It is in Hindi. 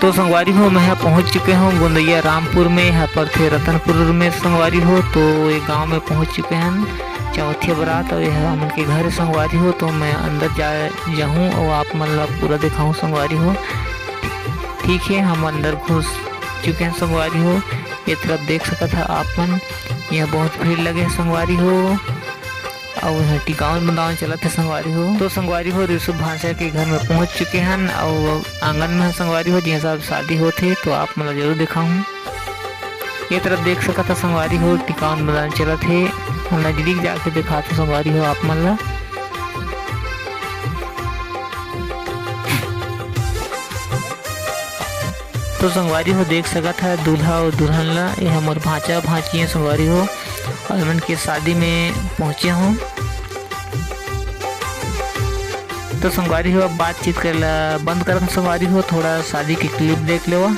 तो संगवारी हो मैं यहाँ पहुँच चुके हूँ गोंदैया रामपुर में। यहाँ पर थे रतनपुर में संगवारी हो। तो ये गांव में पहुँच चुके हैं चौथी बारात और यह हम उनके घर संगवारी हो। तो मैं अंदर जाऊँ और आप मतलब पूरा दिखाऊँ संगवारी हो। ठीक है, हम अंदर घुस चुके हैं संगवारी हो। ये तरफ देख सका था आपन, यह बहुत भीड़ लगे संगवारी हो और यहाँ टिकावन बंदावन चला थे संगवारी हो। तो संगवारी हो ऋषभ भाषा के घर में पहुंच चुके हैं और आंगन में संगवारी हो जहाँ साहब शादी होते। तो आप मतलब जरूर दिखाऊँ। ये तरफ देख सका था संगवारी हो टिकावन बंदावन चला थे। नजदीक जाके दिखाते संगवारी हो आप मतलब। तो संगवारी हो देख सका था दूल्हा और दुल्हन ला, ये हमारे भांचा भांची है संगवारी हो और मन के शादी में पहुंचे हूँ। तो संगवारी हो अब बातचीत कर ला बंद कर संगवारी हो, थोड़ा शादी की क्लिप देख लो।